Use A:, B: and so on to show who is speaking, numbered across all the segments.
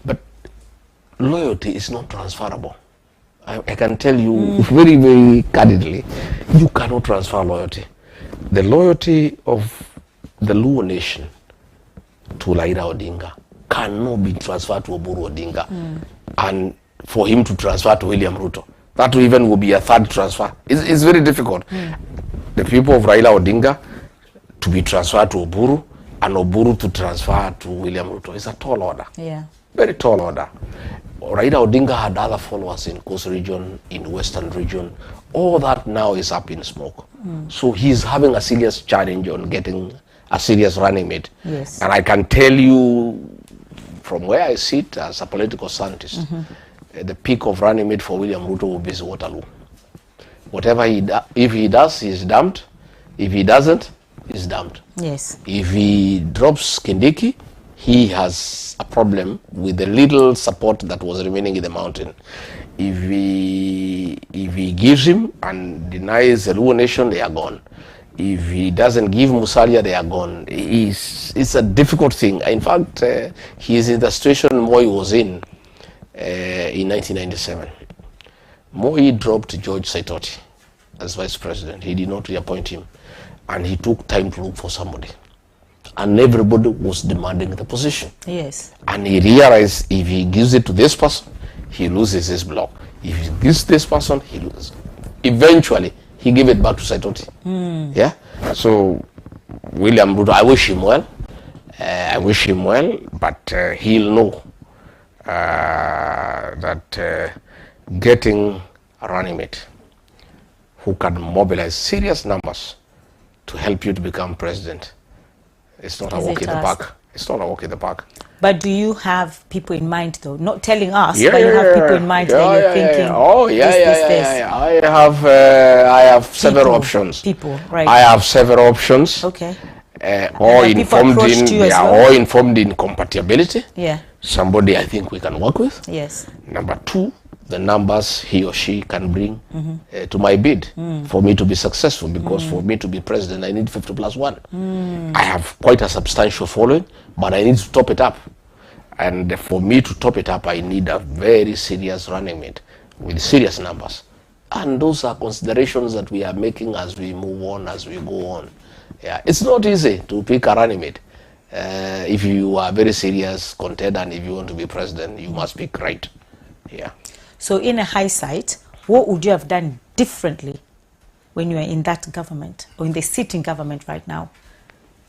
A: But loyalty is not transferable. I can tell you very, very candidly, you cannot transfer loyalty. The loyalty of the Luo nation to Raila Odinga cannot be transferred to Oburu Odinga. And for him to transfer to William Ruto, that even will be a third transfer. It's very difficult. The people of Raila Odinga to be transferred to Oburu, and Oburu to transfer to William Ruto is a tall order.
B: Yeah.
A: Very tall order. Raila Odinga had other followers in Coast region, in Western region. All that now is up in smoke. So he's having a serious challenge on getting a serious running mate.
B: Yes.
A: And I can tell you from where I sit as a political scientist, the peak of running mate for William Ruto will be Waterloo. Whatever if he does, he's damned. If he doesn't, he's damned.
B: Yes.
A: If he drops Kindiki, he has a problem with the little support that was remaining in the mountain. If he gives him and denies the Luo nation, they are gone. If he doesn't give Musalia, they are gone. It's a difficult thing. In fact, he is in the situation Moi was in 1997. Moi dropped George Saitoti as vice president. He did not reappoint him. And he took time to look for somebody. And everybody was demanding the position.
B: Yes.
A: And he realized if he gives it to this person, he loses his block. If he gives this person, he loses. Eventually, he gave it back to Saitoti. Yeah. So William Ruto, I wish him well. But he'll know that getting a running mate who can mobilize serious numbers to help you to become president, it's not a walk in the park. It's not a walk in the park.
B: But do you have people in mind, though? Not telling us, but you have people in mind that you're thinking.
A: Oh, yeah. I have several options.
B: People, right?
A: I have several options.
B: Okay.
A: All informed in compatibility.
B: Yeah.
A: Somebody I think we can work with.
B: Yes.
A: Number two, the numbers he or she can bring to my bid for me to be successful, because for me to be president I need 50 plus 1. I have quite a substantial following, but I need to top it up, and for me to top it up I need a very serious running mate with serious numbers, and those are considerations that we are making as we move on, as we go on. Yeah, it's not easy to pick a running mate. If you are very serious contender and if you want to be president, you must pick right. Yeah.
B: So in a hindsight, what would you have done differently when you are in that government or in the sitting government right now,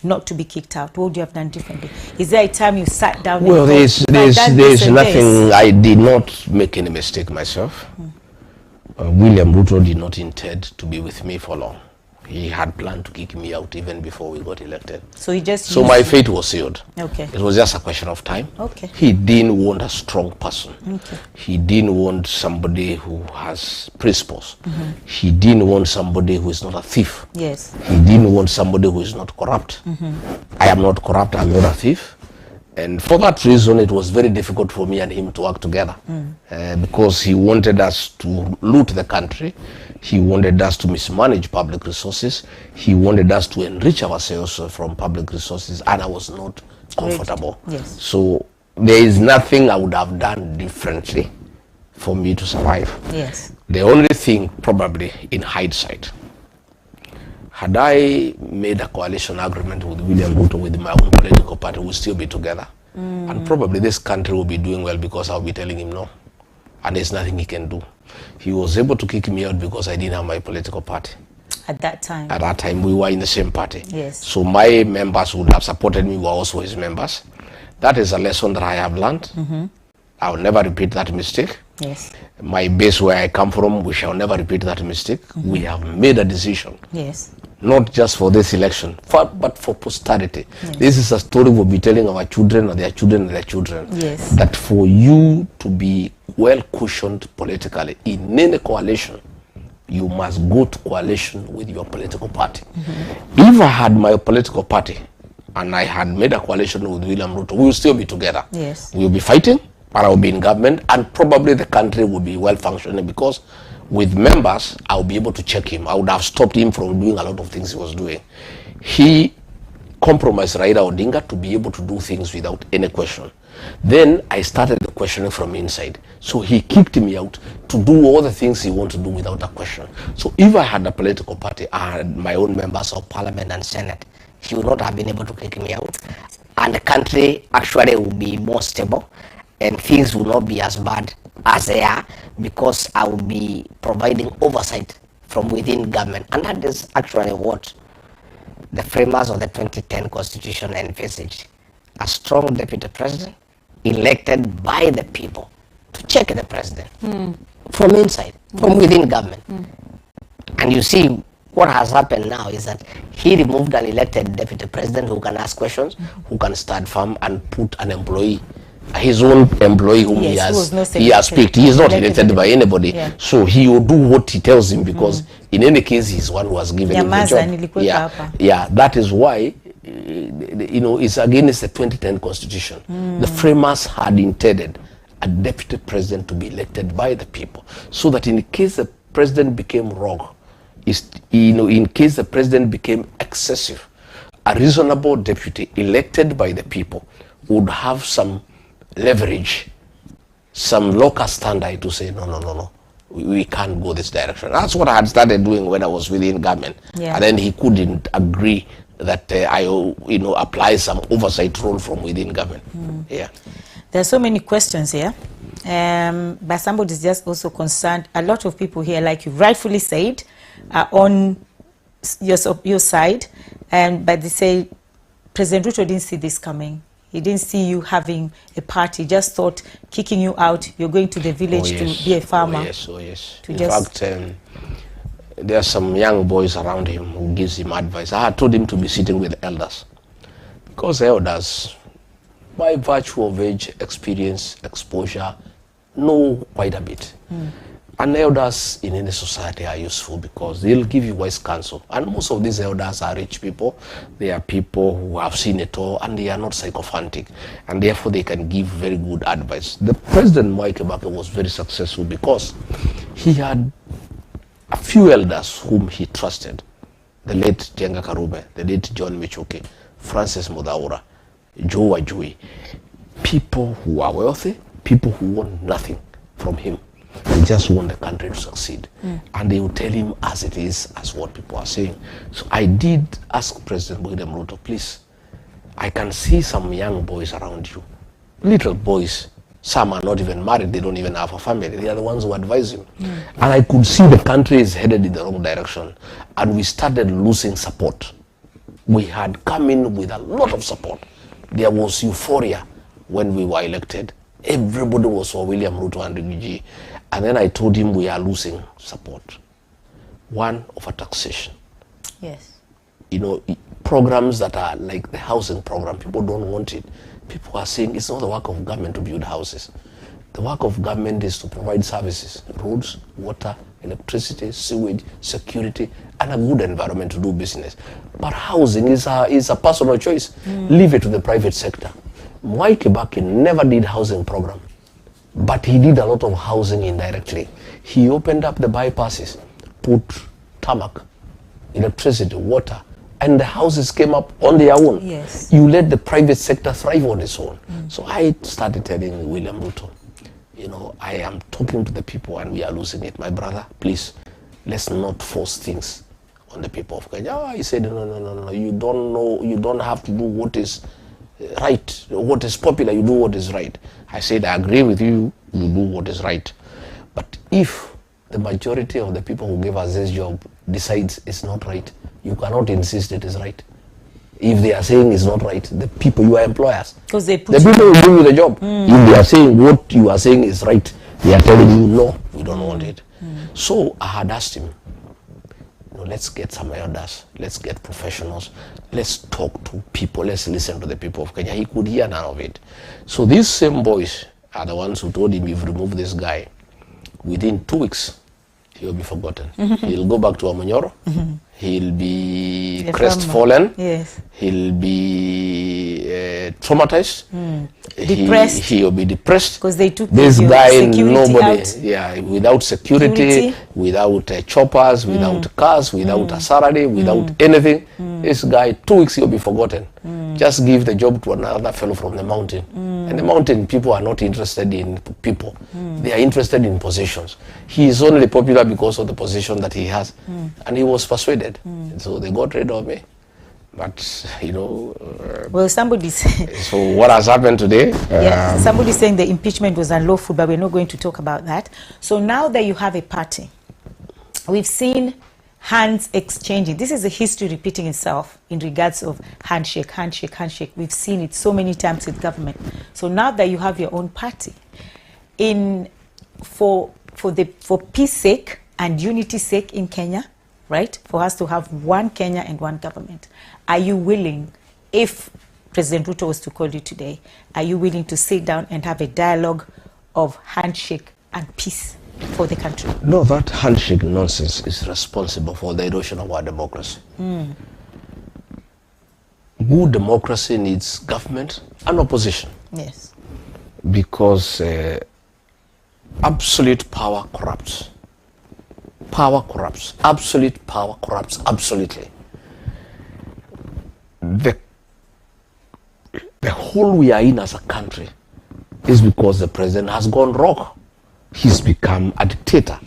B: not to be kicked out? What would you have done differently? Is there a time you sat down?
A: Well, there's nothing. I did not make any mistake myself. William Ruto did not intend to be with me for long. He had planned to kick me out even before we got elected. So he just... So my fate was sealed. Okay. It was just a question of time. Okay. He didn't want a strong person. Okay. He didn't want somebody who has principles. He didn't want somebody who is not a thief. Yes. He didn't want somebody who is not corrupt. I am not corrupt, I'm not a thief. And for that reason, it was very difficult for me and him to work together, because he wanted us to loot the country. He wanted us to mismanage public resources. He wanted us to enrich ourselves from public resources, and I was not comfortable. Yes. So there is nothing I would have done differently for me to survive. Yes. The only thing, probably in hindsight, had I made a coalition agreement with William Ruto with my own political party, we'll still be together. And probably this country will be doing well because I'll be telling him no. And there's nothing he can do. He was able to kick me out because I didn't have my political party. At that time? At that time, we were in the same party. Yes. So my members would have supported me, were also his members. That is a lesson that I have learned. I will never repeat that mistake. Yes. My base where I come from, we shall never repeat that mistake. We have made a decision. Yes. Not just for this election, but for posterity. Yes. This is a story we'll be telling our children and their children and their children. Yes. That for you to be well cushioned politically in any coalition, you must go to coalition with your political party. If I had my political party and I had made a coalition with William Ruto, we will still be together. Yes. We will be fighting, but I will be in government, and probably the country will be well functioning, because with members, I will be able to check him. I would have stopped him from doing a lot of things he was doing. He compromised Raila Odinga to be able to do things without any question. Then I started the questioning from inside. So he kicked me out to do all the things he wanted to do without a question. So if I had a political party, I had my own members of parliament and senate, he would not have been able to kick me out. And the country actually will be more stable and things will not be as bad as they are, because I will be providing oversight from within government. And that is actually what the framers of the 2010 Constitution envisaged. A strong deputy president elected by the people to check the president from inside, from within government. And you see what has happened now is that he removed an elected deputy president who can ask questions, who can start farm and put an employee, his own employee whom he has picked. He is not elected by anybody. Yeah. So he will do what he tells him, because in any case he's one who has given him the job. Yeah, that is why it's against the 2010 Constitution. The framers had intended a deputy president to be elected by the people, so that in case the president became wrong, in case the president became excessive, a reasonable deputy elected by the people would have some leverage, some local standard to say, no, we can't go this direction. That's what I had started doing when I was within government. And then he couldn't agree that I apply some oversight role from within government.
B: There are so many questions here, but somebody is just also concerned. A lot of people here, like you rightfully said, are on your side, but they say President Ruto didn't see this coming. He didn't see you having a party. Just thought kicking you out, you're going to the village to be a farmer.
A: Oh yes. In fact, there are some young boys around him who gives him advice. I had told him to be sitting with elders, because elders, by virtue of age, experience, exposure, know quite a bit. And elders in any society are useful, because they'll give you wise counsel. And most of these elders are rich people. They are people who have seen it all, and they are not sycophantic. And therefore they can give very good advice. The President Mwai Kibaki was very successful because he had a few elders whom he trusted. The late Jenga Karube, the late John Michuki, Francis Mudaura, Joe Wajui. People who are wealthy, people who want nothing from him. They just want the country to succeed. And they will tell him as it is, as what people are saying. So I did ask President William Ruto, please, I can see some young boys around you, little boys. Some are not even married, they don't even have a family. They are the ones who advise him. And I could see the country is headed in the wrong direction. And we started losing support. We had come in with a lot of support. There was euphoria when we were elected. Everybody was for William Ruto and Rigiji. And then I told him we are losing support. One, of a taxation.
B: Yes.
A: Programs that are like the housing program, people don't want it. People are saying it's not the work of government to build houses. The work of government is to provide services, roads, water, electricity, sewage, security, and a good environment to do business. But housing is a personal choice. Leave it to the private sector. Mwai Kibaki never did housing program, but he did a lot of housing indirectly. He opened up the bypasses, put tarmac, electricity, water, and the houses came up on their own.
B: Yes.
A: You let the private sector thrive on its own. So I started telling William Ruto, I am talking to the people and we are losing it. My brother, please, let's not force things on the people of Kenya. He said, no, you don't know, you don't have to do what is right, what is popular, you do what is right. I said, I agree with you, you do what is right. But if the majority of the people who gave us this job decides it's not right, you cannot insist it is right. If they are saying it's not right, the people, you are employers,
B: because the
A: people will give you the job. If they are saying what you are saying is right, they are telling you no, we don't want it. So I had asked him, let's get some elders, let's get professionals, let's talk to people, let's listen to the people of Kenya. He could hear none of it. So these same boys are the ones who told him, if you remove this guy, within 2 weeks, he'll be forgotten. He'll go back to Amunyoro. He'll be crestfallen. Yes. He'll be traumatized.
B: Depressed.
A: He'll be depressed.
B: Because they took
A: this guy, nobody,
B: out.
A: Without security, without choppers, without cars, without a salary, without anything. This guy, 2 weeks, he'll be forgotten. Just give the job to another fellow from the mountain. And the mountain people are not interested in people. They are interested in positions. He is only popular because of the position that he has. And he was persuaded. So they got rid of me. But, you know...
B: well, somebody said...
A: So what has happened today?
B: Yeah, somebody saying the impeachment was unlawful, but we're not going to talk about that. So now that you have a party, we've seen hands exchanging. This is a history repeating itself in regards of handshake, handshake, handshake. We've seen it so many times with government. So now that you have your own party, for peace sake and unity sake in Kenya, right, for us to have one Kenya and one government, are you willing, if President Ruto was to call you today, are you willing to sit down and have a dialogue of handshake and peace for the country?
A: No, that handshake nonsense is responsible for the erosion of our democracy. Good democracy needs government and opposition.
B: Yes. Because
A: absolute power corrupts. Power corrupts. Absolute power corrupts absolutely. The hole we are in as a country is because the president has gone wrong. He's become a dictator.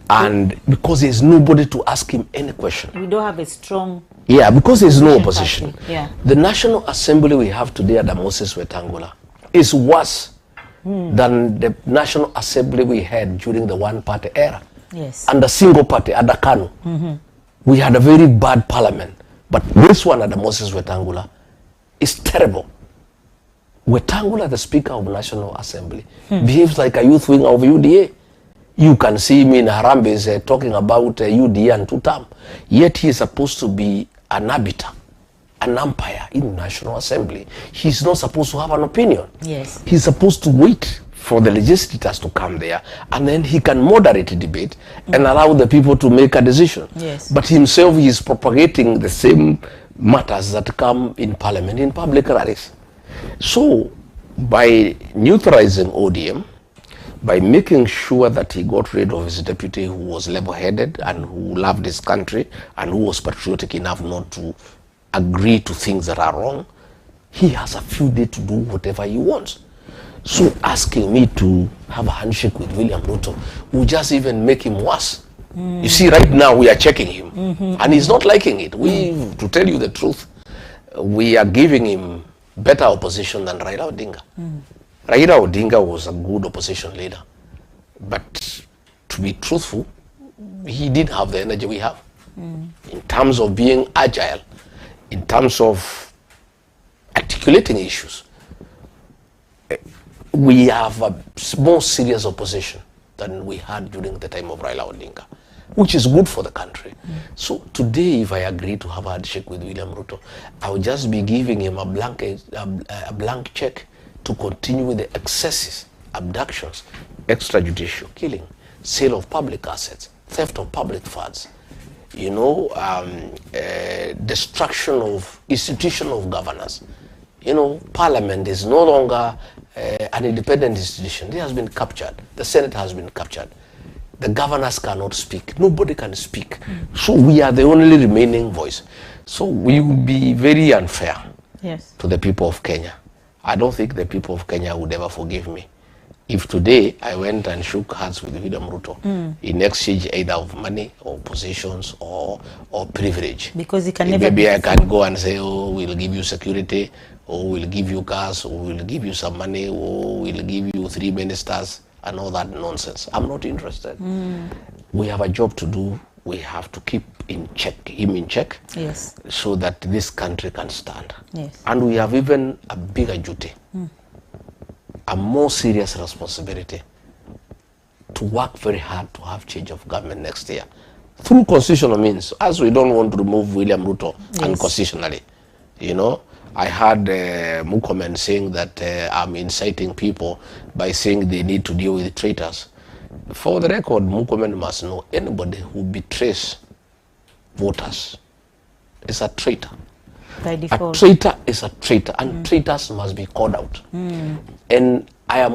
A: And because there's nobody to ask him any question.
B: We don't have a strong...
A: Yeah, because there's no opposition.
B: Yeah.
A: The National Assembly we have today at the Moses Wetangula is worse than the National Assembly we had during the one-party era.
B: Yes.
A: And the single party at the Kanu. We had a very bad parliament. But this one at the Moses Wetangula is terrible. Wetangula, the Speaker of the National Assembly, behaves like a youth wing of UDA. You can see me in Harambee talking about UDA and two-term. Yet he is supposed to be an arbiter, an umpire in the National Assembly. He's not supposed to have an opinion.
B: Yes.
A: He's supposed to wait for the legislators to come there, and then he can moderate the debate and allow the people to make a decision.
B: Yes.
A: But himself, he is propagating the same matters that come in parliament in public rallies. So, by neutralizing ODM, by making sure that he got rid of his deputy who was level-headed and who loved his country and who was patriotic enough not to agree to things that are wrong, he has a few days to do whatever he wants. So asking me to have a handshake with William Ruto will just even make him worse. You see, right now we are checking him, and he's not liking it. To tell you the truth, we are giving him better opposition than Raila Odinga. Raila Odinga was a good opposition leader, but to be truthful, he didn't have the energy we have. In terms of being agile, in terms of articulating issues, we have a more serious opposition than we had during the time of Raila Odinga, which is good for the country. So today, if I agree to have a handshake with William Ruto, I will just be giving him a blank check to continue with the excesses, abductions, extrajudicial killing, sale of public assets, theft of public funds, you know, destruction of institutional governance. You know, Parliament is no longer an independent institution. It has been captured. The Senate has been captured. The governors cannot speak. Nobody can speak. So we are the only remaining voice. So we will be very unfair to the people of Kenya. I don't think the people of Kenya would ever forgive me. If today I went and shook hands with William Ruto in exchange either of money or positions or privilege.
B: Because it can never
A: maybe I can go and say, oh, we'll give you security, or we'll give you cars, or we'll give you some money, or we'll give you 3 ministers and all that nonsense. I'm not interested. We have a job to do. We have to keep him in check, so that this country can stand. And we have even a bigger duty, a more serious responsibility to work very hard to have change of government next year through constitutional means, as we don't want to remove William Ruto unconstitutionally. You know, I heard Mukomen saying that I'm inciting people by saying they need to deal with traitors. For the record, Mukomen must know anybody who betrays voters is a traitor.
B: By default.
A: A traitor is a traitor, and traitors must be called out. And I am